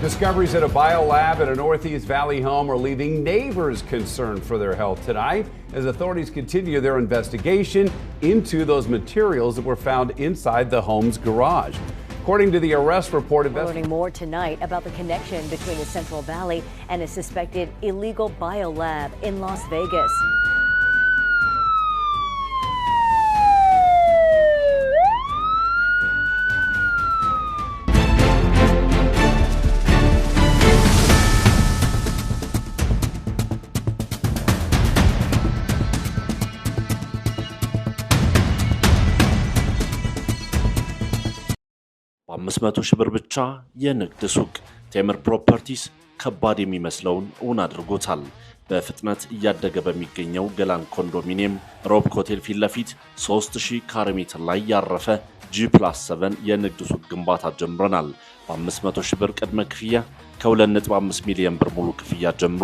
Discoveries at a biolab at a Northeast Valley home are leaving neighbors concerned for their health tonight as authorities continue their investigation into those materials that were found inside the home's garage. According to the arrest report, we're learning more tonight about the connection between the Central Valley and a suspected illegal biolab in Las Vegas. በ500 ሺህ ብር ብቻ የንግድ ሱቅ ቴምር ፕሮፐርቲስ ከባድ የሚመስለውን እውን አድርጎታል። በፍጥነት እያደገ በሚገኘው ገላን ኮንዶሚኒየም ሮብ ሆቴል ፊት ለፊት 3000 ካሬ ሜትር ላይ ያረፈ G+7 የንግድ ሱቅ ግንባታ ጀምረናል። በ500 ሺህ ብር ቅድመ ክፍያ ከ2.5 ሚሊዮን ብር ሙሉ ክፍያ ጀምሮ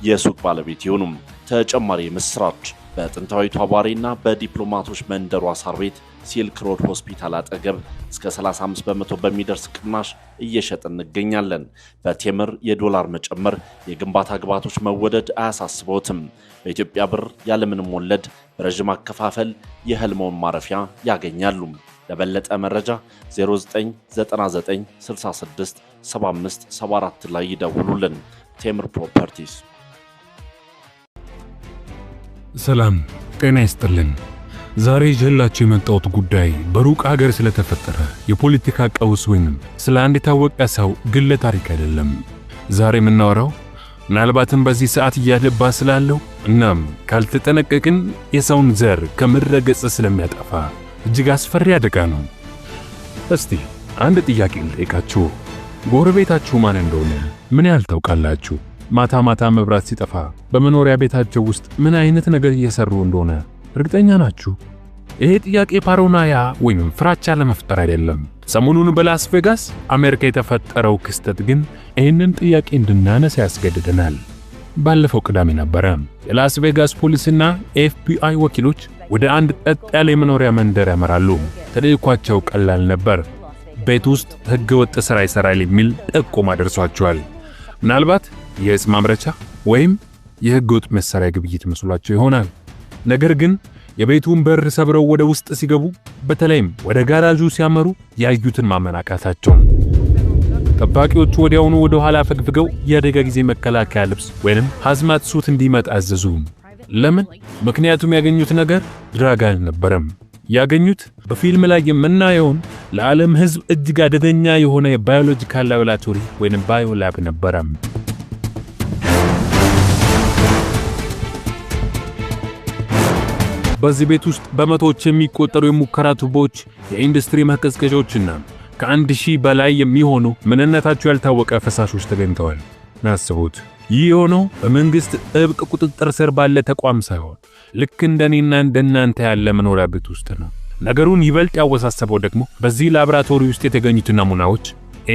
የሱቅ ባለቤት ይሁኑም። ተጨማሪ ምስራች በጥንታዊቷ ባሬና በዲፕሎማቶች መንደሯ ሳር ቤት ሲልክ ሮድ ሆስፒታል አጠገብ እስከ 35 በመቶ በሚደርስ ቅናሽ እየሸጥን እንገኛለን። በቴምር የዶላር መጨመር የግንባታ ግብዓቶች መወደድ አያሳስበውትም። በኢትዮጵያ ብር ያለምንም ወለድ በረጅም አከፋፈል የህልሞን ማረፊያ ያገኛሉ። ለበለጠ መረጃ 0999667574 ላይ ይደውሉልን። ቴምር ፕሮፐርቲስ። ሰላም ጤና ይስጥልን። ዛሬ ይዤላችሁ የመጣሁት ጉዳይ በሩቅ ሀገር ስለተፈጠረ የፖለቲካ ቀውስ ወይንም ስለ አንድ የታወቀ ሰው ግለ ታሪክ አይደለም። ዛሬ የምናወራው ምናልባትም በዚህ ሰዓት እያደባ ስላለው እናም ካልተጠነቀቅን የሰውን ዘር ከምድረ ገጽ ስለሚያጠፋ እጅግ አስፈሪ አደጋ ነው። እስቲ አንድ ጥያቄ ልጠይቃችሁ። ጎረቤታችሁ ማን እንደሆነ ምን ያህል ታውቃላችሁ? ማታ ማታ መብራት ሲጠፋ በመኖሪያ ቤታቸው ውስጥ ምን አይነት ነገር እየሰሩ እንደሆነ እርግጠኛ ናችሁ? ይሄ ጥያቄ ፓራኖያ ወይም ፍራቻ ለመፍጠር አይደለም። ሰሞኑን በላስ ቬጋስ አሜሪካ የተፈጠረው ክስተት ግን ይህንን ጥያቄ እንድናነሳ ያስገድደናል። ባለፈው ቅዳሜ ነበረ የላስ ቬጋስ ፖሊስና ኤፍቢአይ ወኪሎች ወደ አንድ ጠጥ ያለ የመኖሪያ መንደር ያመራሉ። ተልዕኳቸው ቀላል ነበር። ቤት ውስጥ ህገወጥ ሥራ ይሰራል የሚል ጥቆማ ደርሷቸዋል። ምናልባት የዕፅ ማምረቻ ወይም የህገወጥ መሳሪያ ግብይት መስሏቸው ይሆናል። ነገር ግን የቤቱን በር ሰብረው ወደ ውስጥ ሲገቡ በተለይም ወደ ጋራዡ ሲያመሩ ያዩትን ማመን አቃታቸው። ጠባቂዎቹ ወዲያውኑ ወደ ኋላ ፈግፍገው የአደጋ ጊዜ መከላከያ ልብስ ወይንም ሃዝማት ሱት እንዲመጣ አዘዙ። ለምን? ምክንያቱም ያገኙት ነገር ድራግ አልነበረም። ያገኙት በፊልም ላይ የምናየውን ለዓለም ህዝብ እጅግ አደገኛ የሆነ የባዮሎጂካል ላቦራቶሪ ወይንም ባዮላብ ነበረ። በዚህ ቤት ውስጥ በመቶዎች የሚቆጠሩ የሙከራ ቱቦዎች፣ የኢንዱስትሪ ማቀዝቀዣዎችና ከ1000 በላይ የሚሆኑ ምንነታቸው ያልታወቀ ፈሳሾች ተገኝተዋል። ናስቡት። ይህ የሆነው በመንግስት ጥብቅ ቁጥጥር ስር ባለ ተቋም ሳይሆን ልክ እንደኔና እንደናንተ ያለ መኖሪያ ቤት ውስጥ ነው። ነገሩን ይበልጥ ያወሳሰበው ደግሞ በዚህ ላቦራቶሪ ውስጥ የተገኙት ናሙናዎች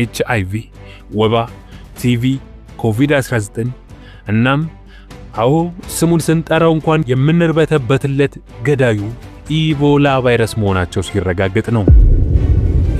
HIV፣ ወባ፣ ቲቪ፣ ኮቪድ-19 እናም አዎ ስሙን ስንጠራው እንኳን የምንርበተበትለት ገዳዩ ኢቦላ ቫይረስ መሆናቸው ሲረጋገጥ ነው።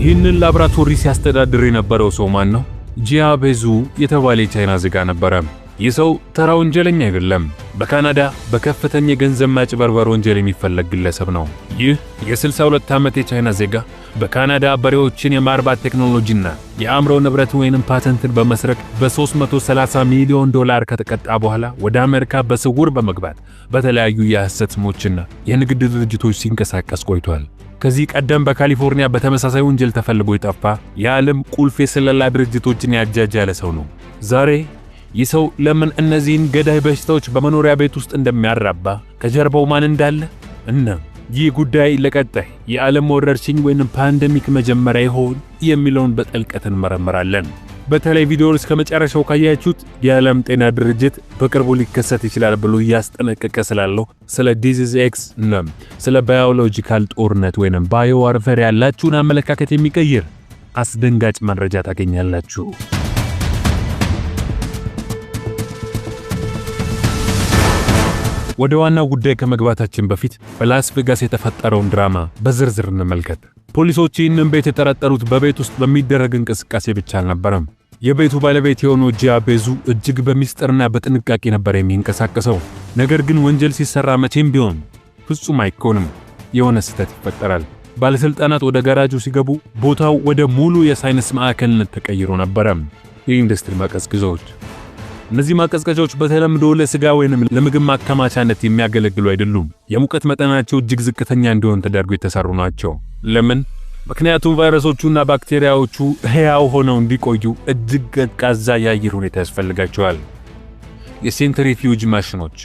ይህንን ላቦራቶሪ ሲያስተዳድር የነበረው ሰው ማን ነው? ጂያቤዙ የተባለ የቻይና ዜጋ ነበረ። ይህ ሰው ተራ ወንጀለኛ አይደለም። በካናዳ በከፍተኛ የገንዘብ ማጭበርበር ወንጀል የሚፈለግ ግለሰብ ነው። ይህ የ62 ዓመት የቻይና ዜጋ በካናዳ በሬዎችን የማርባት ቴክኖሎጂና የአእምሮ ንብረት ወይንም ፓተንትን በመስረቅ በ$330 ሚሊዮን ከተቀጣ በኋላ ወደ አሜሪካ በስውር በመግባት በተለያዩ የሐሰት ስሞችና የንግድ ድርጅቶች ሲንቀሳቀስ ቆይቷል። ከዚህ ቀደም በካሊፎርኒያ በተመሳሳይ ወንጀል ተፈልጎ የጠፋ የዓለም ቁልፍ የስለላ ድርጅቶችን ያጃጃለ ሰው ነው። ዛሬ ይህ ሰው ለምን እነዚህን ገዳይ በሽታዎች በመኖሪያ ቤት ውስጥ እንደሚያራባ ከጀርባው ማን እንዳለ እና ይህ ጉዳይ ለቀጣይ የዓለም ወረርሽኝ ወይንም ፓንደሚክ መጀመሪያ ይሆን የሚለውን በጥልቀት እንመረምራለን። በተለይ ቪዲዮውን እስከ መጨረሻው ካያችሁት የዓለም ጤና ድርጅት በቅርቡ ሊከሰት ይችላል ብሎ ያስጠነቀቀ ስላለው ስለ ዲዚዝ ኤክስ እና ስለ ባዮሎጂካል ጦርነት ወይንም ባዮ ዋርፌር ያላችሁን አመለካከት የሚቀይር አስደንጋጭ መረጃ ታገኛላችሁ። ወደ ዋናው ጉዳይ ከመግባታችን በፊት በላስ ቬጋስ የተፈጠረውን ድራማ በዝርዝር እንመልከት። ፖሊሶች ይህንን ቤት የጠረጠሩት በቤት ውስጥ በሚደረግ እንቅስቃሴ ብቻ አልነበረም። የቤቱ ባለቤት የሆነው ጂያቤዙ እጅግ በሚስጥርና በጥንቃቄ ነበር የሚንቀሳቀሰው። ነገር ግን ወንጀል ሲሰራ መቼም ቢሆን ፍጹም አይኮንም። የሆነ ስህተት ይፈጠራል። ባለስልጣናት ወደ ጋራጁ ሲገቡ ቦታው ወደ ሙሉ የሳይንስ ማዕከልነት ተቀይሮ ነበር። የኢንዱስትሪ ማቀዝቀዣዎች። እነዚህ ማቀዝቀዣዎች በተለምዶ ለስጋ ወይንም ለምግብ ማከማቻነት የሚያገለግሉ አይደሉም። የሙቀት መጠናቸው እጅግ ዝቅተኛ እንዲሆን ተደርገው የተሰሩ ናቸው። ለምን? ምክንያቱም ቫይረሶቹና ባክቴሪያዎቹ ሕያው ሆነው እንዲቆዩ እጅግ ቀዝቃዛ የአየር ሁኔታ ያስፈልጋቸዋል። የሴንትሪፊዩጅ ማሽኖች።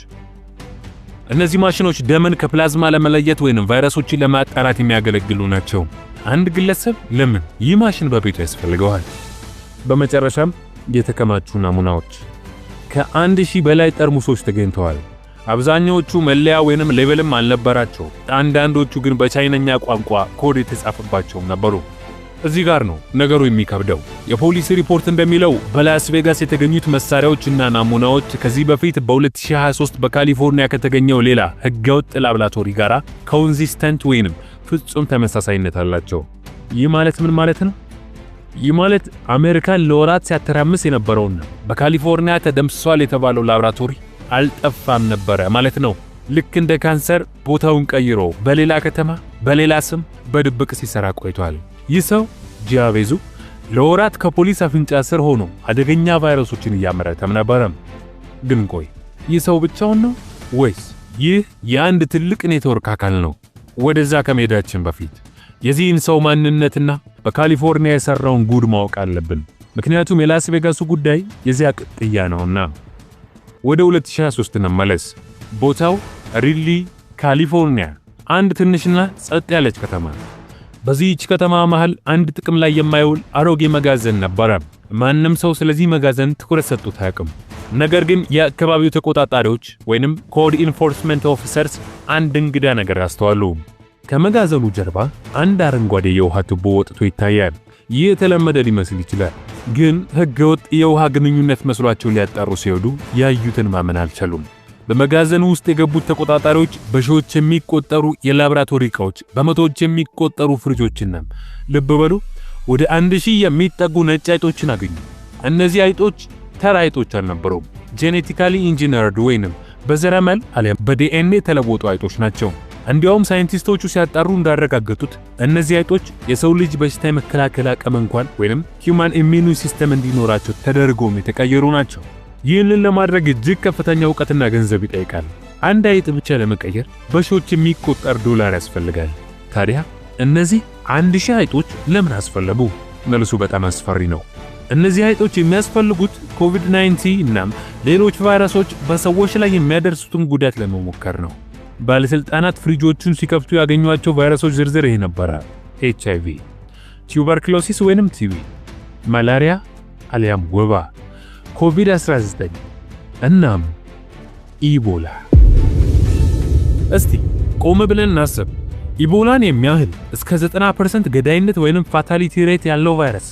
እነዚህ ማሽኖች ደምን ከፕላዝማ ለመለየት ወይንም ቫይረሶችን ለማጣራት የሚያገለግሉ ናቸው። አንድ ግለሰብ ለምን ይህ ማሽን በቤቱ ያስፈልገዋል? በመጨረሻም የተከማቹ ናሙናዎች። ከ1000 በላይ ጠርሙሶች ተገኝተዋል። አብዛኛዎቹ መለያ ወይንም ሌበልም አልነበራቸው። አንዳንዶቹ ግን በቻይነኛ ቋንቋ ኮድ የተጻፈባቸው ነበሩ። እዚህ ጋር ነው ነገሩ የሚከብደው። የፖሊስ ሪፖርት እንደሚለው በላስ ቬጋስ የተገኙት መሳሪያዎችና ናሙናዎች ከዚህ በፊት በ2023 በካሊፎርኒያ ከተገኘው ሌላ ህገወጥ ላብራቶሪ ጋር ኮንሲስተንት ወይንም ፍጹም ተመሳሳይነት አላቸው። ይህ ማለት ምን ማለት ነው? ይህ ማለት አሜሪካን ለወራት ሲያተራምስ የነበረውና በካሊፎርኒያ ተደምስሷል የተባለው ላብራቶሪ አልጠፋም ነበር ማለት ነው። ልክ እንደ ካንሰር ቦታውን ቀይሮ በሌላ ከተማ በሌላ ስም በድብቅ ሲሰራ ቆይቷል። ይህ ሰው ጂያቤዙ ለወራት ከፖሊስ አፍንጫ ስር ሆኖ አደገኛ ቫይረሶችን እያመረተም ነበር። ግን ቆይ ይህ ሰው ብቻውን ነው ወይስ ይህ የአንድ ትልቅ ኔትወርክ አካል ነው? ወደዛ ከመሄዳችን በፊት የዚህን ሰው ማንነትና በካሊፎርኒያ የሰራውን ጉድ ማወቅ አለብን። ምክንያቱም የላስ ቬጋሱ ጉዳይ የዚያ ቅጥያ ነውና። ወደ 2023 እንመለስ። ቦታው ሪድሊ ካሊፎርኒያ፣ አንድ ትንሽና ጸጥ ያለች ከተማ። በዚህች ከተማ መሃል አንድ ጥቅም ላይ የማይውል አሮጌ መጋዘን ነበረ። ማንም ሰው ስለዚህ መጋዘን ትኩረት ሰጥቶት አያውቅም። ነገር ግን የአካባቢው ተቆጣጣሪዎች ወይንም ኮድ ኢንፎርስመንት ኦፊሰርስ አንድ እንግዳ ነገር አስተዋሉ። ከመጋዘኑ ጀርባ አንድ አረንጓዴ የውሃ ቱቦ ወጥቶ ይታያል። ይህ የተለመደ ሊመስል ይችላል፣ ግን ህገወጥ የውሃ ግንኙነት መስሏቸው ሊያጣሩ ሲሄዱ ያዩትን ማመን አልቻሉም። በመጋዘኑ ውስጥ የገቡት ተቆጣጣሪዎች በሺዎች የሚቆጠሩ የላብራቶሪ ዕቃዎች፣ በመቶዎች የሚቆጠሩ ፍሪጆችና ልብ በሉ ወደ 1000 የሚጠጉ ነጭ አይጦችን አገኙ። እነዚህ አይጦች ተራ አይጦች አልነበሩም። ጄኔቲካሊ ኢንጂነርድ ወይንም በዘረመል አሊያም በዲኤንኤ የተለወጡ አይጦች ናቸው። እንዲያውም ሳይንቲስቶቹ ሲያጣሩ እንዳረጋገጡት እነዚህ አይጦች የሰው ልጅ በሽታ የመከላከል አቅም እንኳን ወይንም ሂዩማን ኢሚዩን ሲስተም እንዲኖራቸው ተደርጎም የተቀየሩ ናቸው። ይህንን ለማድረግ እጅግ ከፍተኛ ዕውቀትና ገንዘብ ይጠይቃል። አንድ አይጥ ብቻ ለመቀየር በሺዎች የሚቆጠር ዶላር ያስፈልጋል። ታዲያ እነዚህ 1000 አይጦች ለምን አስፈለጉ? መልሱ በጣም አስፈሪ ነው። እነዚህ አይጦች የሚያስፈልጉት ኮቪድ-19 እናም ሌሎች ቫይረሶች በሰዎች ላይ የሚያደርሱትን ጉዳት ለመሞከር ነው። ባለስልጣናት ፍሪጆቹን ሲከፍቱ ያገኟቸው ቫይረሶች ዝርዝር ይሄ ነበር። HIV፣ ቱበርኩሎሲስ ወይንም ቲቢ፣ ማላሪያ አሊያም ወባ፣ ኮቪድ-19 እናም ኢቦላ። እስቲ ቆም ብለን እናስብ። ኢቦላን የሚያህል እስከ 90% ገዳይነት ወይንም ፋታሊቲ ሬት ያለው ቫይረስ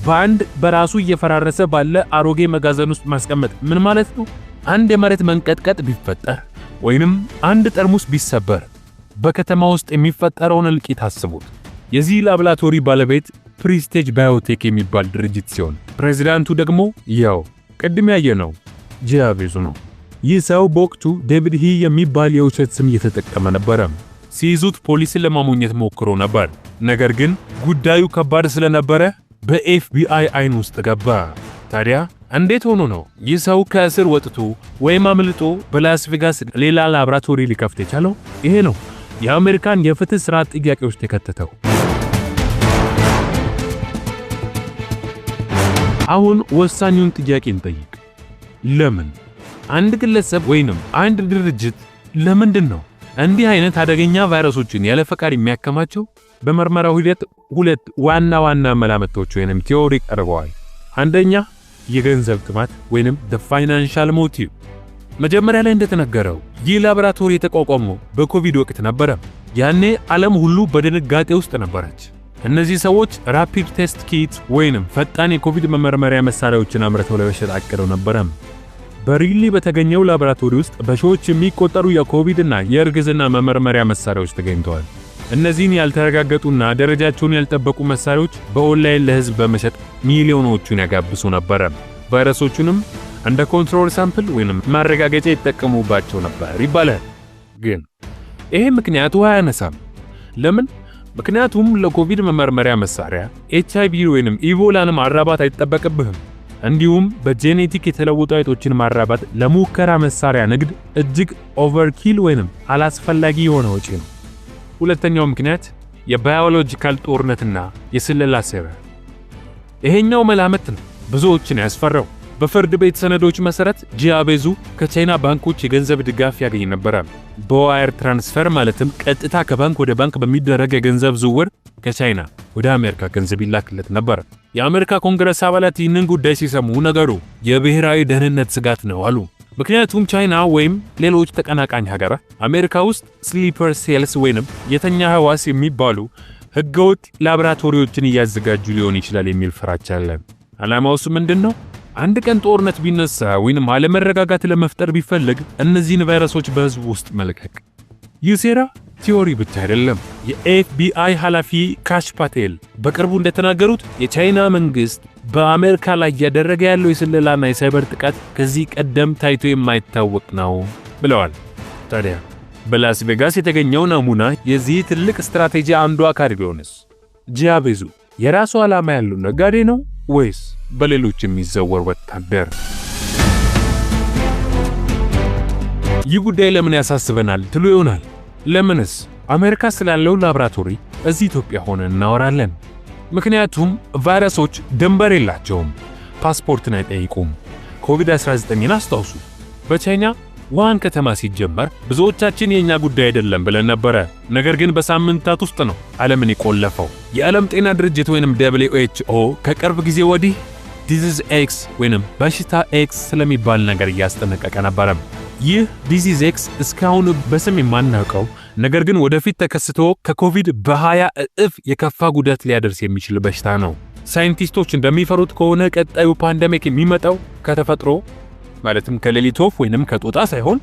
በአንድ በራሱ እየፈራረሰ ባለ አሮጌ መጋዘን ውስጥ ማስቀመጥ ምን ማለት ነው? አንድ የመሬት መንቀጥቀጥ ቢፈጠር ወይንም አንድ ጠርሙስ ቢሰበር በከተማ ውስጥ የሚፈጠረውን እልቂት አስቡት። የዚህ ላብራቶሪ ባለቤት ፕሪስቴጅ ባዮቴክ የሚባል ድርጅት ሲሆን ፕሬዝዳንቱ ደግሞ ያው ቅድም ያየነው ጂያቤዙ ነው። ይህ ሰው በወቅቱ ዴቪድ ሂ የሚባል የውሸት ስም እየተጠቀመ ነበር። ሲይዙት ፖሊስን ለማሞኘት ሞክሮ ነበር። ነገር ግን ጉዳዩ ከባድ ስለነበረ በኤፍቢአይ አይን ውስጥ ገባ። ታዲያ እንዴት ሆኖ ነው ይህ ሰው ከእስር ወጥቶ ወይም አምልጦ በላስ ቬጋስ ሌላ ላብራቶሪ ሊከፍት የቻለው? ይሄ ነው የአሜሪካን የፍትህ ስርዓት ጥያቄ ውስጥ የከተተው። አሁን ወሳኙን ጥያቄ እንጠይቅ። ለምን አንድ ግለሰብ ወይንም አንድ ድርጅት ለምንድን ነው እንዲህ አይነት አደገኛ ቫይረሶችን ያለ ፈቃድ የሚያከማቸው? በመርመራው ሂደት ሁለት ዋና መላምቶች ወይንም ቲዮሪ ቀርበዋል። አንደኛ የገንዘብ ጥማት ወይንም the financial motive። መጀመሪያ ላይ እንደተነገረው ይህ ላብራቶሪ የተቋቋመው በኮቪድ ወቅት ነበር። ያኔ ዓለም ሁሉ በድንጋጤ ውስጥ ነበረች። እነዚህ ሰዎች ራፒድ ቴስት ኪት ወይንም ፈጣን የኮቪድ መመርመሪያ መሳሪያዎችን አምርተው ለመሸጥ አቅደው ነበር። በሪድሊ በተገኘው ላብራቶሪ ውስጥ በሺዎች የሚቆጠሩ የኮቪድ እና የእርግዝና መመርመሪያ መሳሪያዎች ተገኝተዋል። እነዚህን ያልተረጋገጡና ደረጃቸውን ያልጠበቁ መሳሪያዎች በኦንላይን ለህዝብ በመሸጥ ሚሊዮኖችን ያጋብሱ ነበር። ቫይረሶቹንም እንደ ኮንትሮል ሳምፕል ወይንም ማረጋገጫ ይጠቀሙባቸው ነበር ይባላል። ግን ይሄ ምክንያቱ አያነሳም። ለምን? ምክንያቱም ለኮቪድ መመርመሪያ መሳሪያ HIV ወይንም ኢቦላን ማራባት አይጠበቅብህም። እንዲሁም በጄኔቲክ የተለወጡ አይጦችን ማራባት ለሙከራ መሳሪያ ንግድ እጅግ ኦቨርኪል ወይንም አላስፈላጊ የሆነ ወጪ ነው። ሁለተኛው ምክንያት የባዮሎጂካል ጦርነትና የስለላ ሴራ። ይሄኛው መላምት ነው ብዙዎችን ያስፈራው። በፍርድ ቤት ሰነዶች መሰረት ጂያቤዙ ከቻይና ባንኮች የገንዘብ ድጋፍ ያገኝ ነበር። በዋየር ትራንስፈር ማለትም ቀጥታ ከባንክ ወደ ባንክ በሚደረግ የገንዘብ ዝውውር ከቻይና ወደ አሜሪካ ገንዘብ ይላክለት ነበር። የአሜሪካ ኮንግረስ አባላት ይህንን ጉዳይ ሲሰሙ ነገሩ የብሔራዊ ደህንነት ስጋት ነው አሉ። ምክንያቱም ቻይና ወይም ሌሎች ተቀናቃኝ ሀገራት አሜሪካ ውስጥ ስሊፐር ሴልስ ወይንም የተኛ ህዋስ የሚባሉ ህገወጥ ላቦራቶሪዎችን እያዘጋጁ ሊሆን ይችላል የሚል ፍራቻ አለ። ዓላማውስ ምንድነው? አንድ ቀን ጦርነት ቢነሳ ወይንም አለመረጋጋት ለመፍጠር ቢፈልግ እነዚህን ቫይረሶች በህዝብ ውስጥ መልቀቅ። ይህ ሴራ ቲዮሪ ብቻ አይደለም። የኤፍቢአይ ኃላፊ ካሽ ፓቴል በቅርቡ እንደተናገሩት የቻይና መንግስት በአሜሪካ ላይ እያደረገ ያለው የስለላና የሳይበር ጥቃት ከዚህ ቀደም ታይቶ የማይታወቅ ነው ብለዋል። ታዲያ በላስ ቬጋስ የተገኘው ናሙና የዚህ ትልቅ ስትራቴጂ አንዱ አካል ቢሆንስ? ጂያቤዙ የራሱ ዓላማ ያለው ነጋዴ ነው ወይስ በሌሎች የሚዘወር ወታደር? ይህ ጉዳይ ለምን ያሳስበናል ትሉ ይሆናል። ለምንስ አሜሪካ ስላለው ላቦራቶሪ እዚህ ኢትዮጵያ ሆነን እናወራለን? ምክንያቱም ቫይረሶች ድንበር የላቸውም፣ ፓስፖርትን አይጠይቁም። ኮቪድ-19ን አስታውሱ። በቻይና ዋን ከተማ ሲጀመር ብዙዎቻችን የኛ ጉዳይ አይደለም ብለን ነበር። ነገር ግን በሳምንታት ውስጥ ነው ዓለምን የቆለፈው። የዓለም ጤና ድርጅት ወይንም WHO ከቅርብ ጊዜ ወዲህ ዲዚዝ ኤክስ ወይንም በሽታ ኤክስ ስለሚባል ነገር እያስጠነቀቀ ነበር። ይህ ዲዚዝ ኤክስ እስካሁን በስም የማናውቀው ነገር ግን ወደፊት ተከስቶ ከኮቪድ በ20 እጥፍ የከፋ ጉዳት ሊያደርስ የሚችል በሽታ ነው። ሳይንቲስቶች እንደሚፈሩት ከሆነ ቀጣዩ ፓንደሚክ የሚመጣው ከተፈጥሮ ማለትም ከሌሊት ወፍ ወይንም ከጦጣ ሳይሆን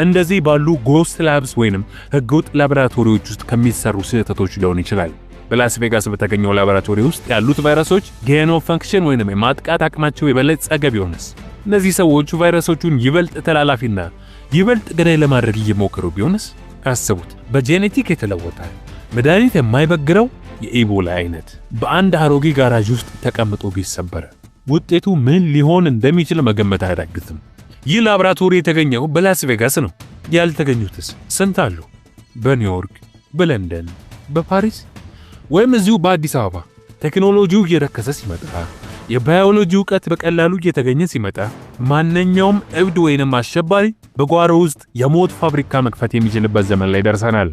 እንደዚህ ባሉ ጎስት ላብስ ወይንም ህገወጥ ላቦራቶሪዎች ውስጥ ከሚሰሩ ስህተቶች ሊሆን ይችላል። በላስ ቬጋስ በተገኘው ላቦራቶሪ ውስጥ ያሉት ቫይረሶች ጌን ኦፍ ፈንክሽን ወይንም የማጥቃት አቅማቸው የበለጸገ ቢሆንስ? እነዚህ ሰዎች ቫይረሶቹን ይበልጥ ተላላፊና ይበልጥ ገዳይ ለማድረግ እየሞከሩ ቢሆንስ? አስቡት። በጄኔቲክ የተለወጠ መድኃኒት የማይበግረው የኢቦላ አይነት በአንድ አሮጌ ጋራዥ ውስጥ ተቀምጦ ቢሰበር ውጤቱ ምን ሊሆን እንደሚችል መገመት አያዳግትም። ይህ ላቦራቶሪ የተገኘው በላስ ቬጋስ ነው። ያልተገኙትስ ስንት አሉ? በኒውዮርክ፣ በለንደን፣ በፓሪስ ወይም እዚሁ በአዲስ አበባ። ቴክኖሎጂው እየረከሰ ሲመጣ፣ የባዮሎጂ ዕውቀት በቀላሉ እየተገኘ ሲመጣ ማንኛውም እብድ ወይንም አሸባሪ በጓሮ ውስጥ የሞት ፋብሪካ መክፈት የሚችልበት ዘመን ላይ ደርሰናል።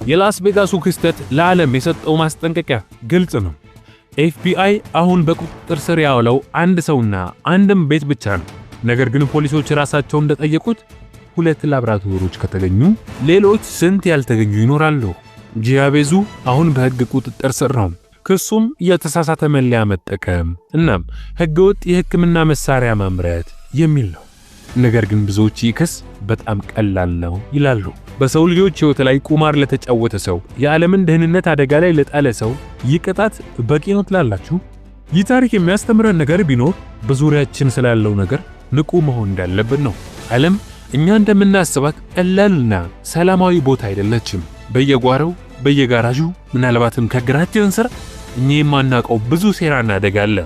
የላስ ቬጋሱ ክስተት ለዓለም የሰጠው ማስጠንቀቂያ ግልጽ ነው። FBI አሁን በቁጥጥር ስር ያዋለው አንድ ሰውና አንድም ቤት ብቻ ነው። ነገር ግን ፖሊሶች ራሳቸው እንደጠየቁት 2 ላቦራቶሪዎች ከተገኙ ሌሎች ስንት ያልተገኙ ይኖራሉ? ጂያቤዙ አሁን በህግ ቁጥጥር ስር ነው። ክሱም የተሳሳተ መለያ መጠቀም እናም ህገወጥ የህክምና መሳሪያ ማምረት የሚል ነው። ነገር ግን ብዙዎች ይክስ በጣም ቀላል ነው ይላሉ። በሰው ልጆች ህይወት ላይ ቁማር ለተጫወተ ሰው፣ የዓለምን ደህንነት አደጋ ላይ ለጣለ ሰው ይቅጣት በቂ ነው ትላላችሁ? ይህ ታሪክ የሚያስተምረን ነገር ቢኖር በዙሪያችን ስላለው ነገር ንቁ መሆን እንዳለብን ነው። ዓለም እኛ እንደምናስባት ቀላልና ሰላማዊ ቦታ አይደለችም። በየጓሮው በየጋራዡ ምናልባትም ከግራችን ስር እኛ የማናውቀው ብዙ ሴራና አደጋ አለ።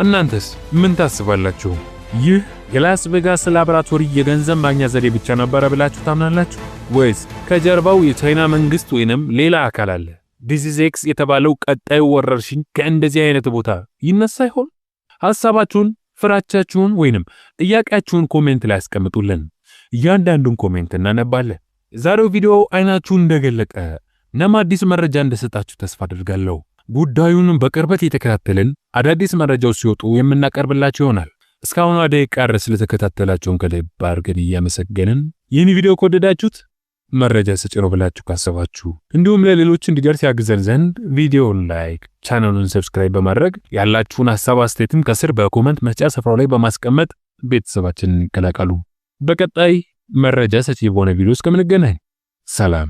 እናንተስ ምን ታስባላችሁ? ይህ የላስ ቬጋስ ላቦራቶሪ የገንዘብ ማግኛ ዘዴ ብቻ ነበር ብላችሁ ታምናላችሁ? ወይስ ከጀርባው የቻይና መንግስት ወይንም ሌላ አካል አለ? ዲዚዝ ኤክስ የተባለው ቀጣዩ ወረርሽኝ ከእንደዚህ አይነት ቦታ ይነሳ ይሆን? ሐሳባችሁን፣ ፍራቻችሁን ወይንም ጥያቄያችሁን ኮሜንት ላይ አስቀምጡልን። እያንዳንዱን ኮሜንት እናነባለን። ዛሬው ቪዲዮ አይናችሁን እንደገለጠ እናም አዲስ መረጃ እንደሰጣችሁ ተስፋ አድርጋለሁ። ጉዳዩን በቅርበት የተከታተልን አዳዲስ መረጃዎች ሲወጡ የምናቀርብላችሁ ይሆናል። እስካሁን ደቂቃ ድረስ ስለተከታተላችሁን ከልብ አድርገን እያመሰገንን ይህን ቪዲዮ ከወደዳችሁት መረጃ ሰጪ ነው ብላችሁ ካሰባችሁ እንዲሁም ለሌሎች እንዲደርስ ያግዘን ዘንድ ቪዲዮውን ላይክ፣ ቻናሉን ሰብስክራይብ በማድረግ ያላችሁን ሐሳብ አስተያየትም ከስር በኮሜንት መስጫ ስፍራው ላይ በማስቀመጥ ቤተሰባችንን ይቀላቀሉ። በቀጣይ መረጃ ሰጪ በሆነ ቪዲዮ እስከምንገናኝ ሰላም።